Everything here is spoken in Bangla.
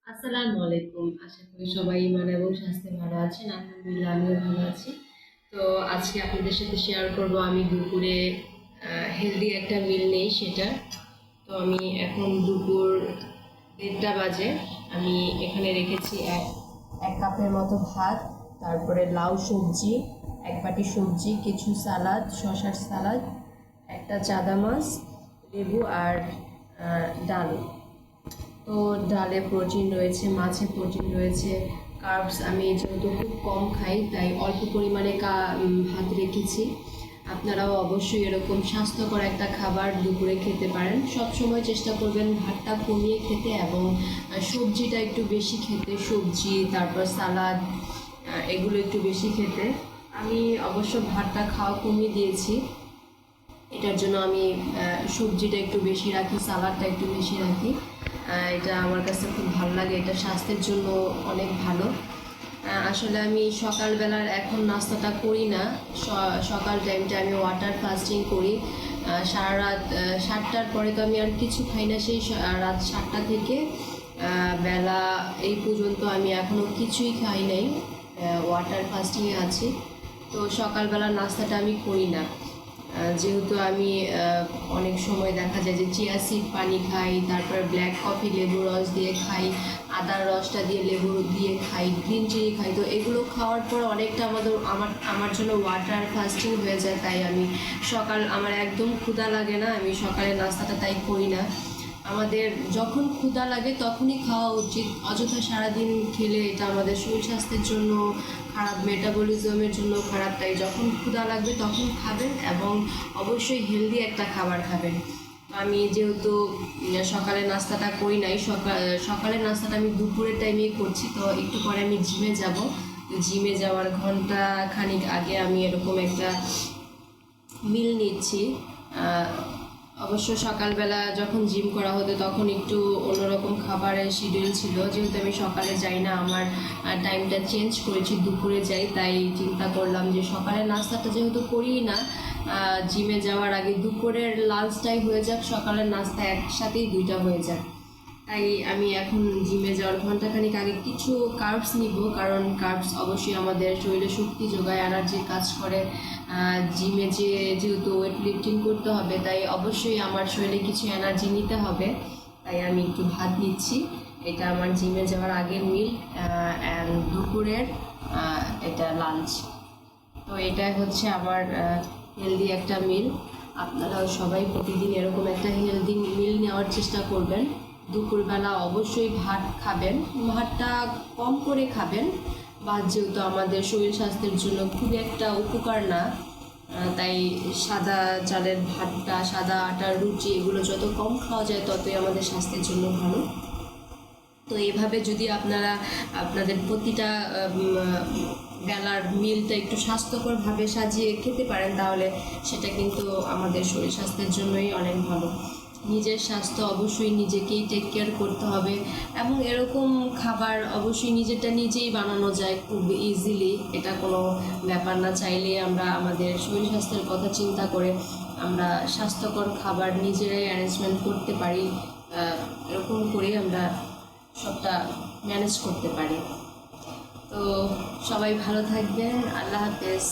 আসসালামু আলাইকুম। আশা করি সবাই ইমান এবং স্বাস্থ্যে ভালো আছেন। আলহামদুলিল্লাহ আমিও ভালো আছি। তো আজকে আপনাদের সাথে শেয়ার করব আমি দুপুরে হেলদি একটা মিল নেই সেটা। তো আমি এখন দুপুর 1:30 বাজে। আমি এখানে রেখেছি এক এক কাপের মতো ভাত, তারপরে লাউ সবজি, এক বাটি সবজি, কিছু সালাদ, শসার সালাদ, একটা চাদা মাছ, লেবু আর ডাল। তো ডালে প্রোটিন রয়েছে, মাছে প্রোটিন রয়েছে, কার্বস আমি যেহেতু খুব কম খাই তাই অল্প পরিমাণে ভাত রেখেছি। আপনারাও অবশ্যই এরকম স্বাস্থ্যকর একটা খাবার দুপুরে খেতে পারেন। সব সময় চেষ্টা করবেন ভাতটা কমিয়ে খেতে এবং সবজিটা একটু বেশি খেতে, সবজি তারপর সালাদ এগুলো একটু বেশি খেতে। আমি অবশ্য ভাতটা খাওয়া কমিয়ে দিয়েছি, এটার জন্য আমি সবজিটা একটু বেশি রাখি, সালাডটা একটু বেশি রাখি। এটা আমার কাছে খুব ভালো লাগে, এটা স্বাস্থ্যের জন্য অনেক ভালো। আসলে আমি সকালবেলার এখন নাস্তাটা করি না। সকাল টাইমটা আমি ওয়াটার ফাস্টিং করি। সারা রাত 7টার পরে তো আমি আর কিছু খাই না। সেই রাত 7টা থেকে বেলা এই পর্যন্ত আমি এখনও কিছুই খাই নাই, ওয়াটার ফাস্টিংয়ে আছি। তো সকালবেলার নাস্তাটা আমি করি না। যেহেতু আমি অনেক সময় দেখা যায় যে চিয়া সিড পানি খাই, তারপর ব্ল্যাক কফি লেবু রস দিয়ে খাই, আদার রসটা দিয়ে লেবু দিয়ে খাই, গ্রিন চিনি খাই। তো এগুলো খাওয়ার পর অনেকটা আমার জন্য ওয়াটার ফাস্টিং হয়ে যায়। তাই আমি আমার একদম ক্ষুধা লাগে না, আমি সকালের নাস্তাটা তাই করি না। আমাদের যখন ক্ষুধা লাগে তখনই খাওয়া উচিত। অযথা সারাদিন খেলে এটা আমাদের শরীর স্বাস্থ্যের জন্য খারাপ, মেটাবলিজমের জন্য খারাপ। তাই যখন ক্ষুধা লাগবে তখন খাবেন এবং অবশ্যই হেলদি একটা খাবার খাবেন। আমি যেহেতু সকালের নাস্তাটা করি নাই, সকালের নাস্তাটা আমি দুপুরের টাইমেই করছি। তো একটু পরে আমি জিমে যাব। জিমে যাওয়ার ঘন্টা খানিক আগে আমি এরকম একটা মিল নিচ্ছি। অবশ্য সকালবেলা যখন জিম করা হতো তখন একটু অন্যরকম খাবারের শিডিউল ছিল। যেহেতু আমি সকালে যাই না, আমার টাইমটা চেঞ্জ করেছি, দুপুরে যাই। তাই চিন্তা করলাম যে সকালের নাস্তাটা যেহেতু করিই না, জিমে যাওয়ার আগে দুপুরের লাঞ্চটাই হয়ে যাক, সকালের নাস্তা একসাথেই দুইটা হয়ে যাক। তাই আমি এখন জিমে যাওয়ার ঘন্টাখানিক আগে কিছু কার্বস নিব, কারণ কার্বস অবশ্যই আমাদের শরীরে শক্তি যোগায়, এনার্জির কাজ করে। জিমে যেহেতু ওয়েট লিফটিং করতে হবে, তাই অবশ্যই আমার শরীরে কিছু এনার্জি নিতে হবে। তাই আমি একটু ভাত নিচ্ছি। এটা আমার জিমে যাওয়ার আগের মিল অ্যান্ড দুপুরের এটা লাঞ্চ। তো এটাই হচ্ছে আমার হেলদি একটা মিল। আপনারাও সবাই প্রতিদিন এরকম একটা হেলদি মিল নেওয়ার চেষ্টা করবেন। দুপুরবেলা অবশ্যই ভাত খাবেন, ভাতটা কম করে খাবেন। ভাত যেহেতু আমাদের শরীর স্বাস্থ্যের জন্য খুব একটা উপকার না, তাই সাদা চালের ভাতটা, সাদা আটার রুটি এগুলো যত কম খাওয়া যায় ততই আমাদের স্বাস্থ্যের জন্য ভালো। তো এভাবে যদি আপনারা আপনাদের প্রতিটা বেলার মিলটা একটু স্বাস্থ্যকরভাবে সাজিয়ে খেতে পারেন, তাহলে সেটা কিন্তু আমাদের শরীর স্বাস্থ্যের জন্যই অনেক ভালো। নিজের স্বাস্থ্য অবশ্যই নিজেকেই টেক কেয়ার করতে হবে এবং এরকম খাবার অবশ্যই নিজেরটা নিজেই বানানো যায় খুব ইজিলি। এটা কোনো ব্যাপার না, চাইলে আমরা আমাদের শরীর স্বাস্থ্যের কথা চিন্তা করে আমরা স্বাস্থ্যকর খাবার নিজেরাই অ্যারেঞ্জমেন্ট করতে পারি। এরকম করেই আমরা সবটা ম্যানেজ করতে পারি। তো সবাই ভালো থাকবেন। আল্লাহ হাফেজ।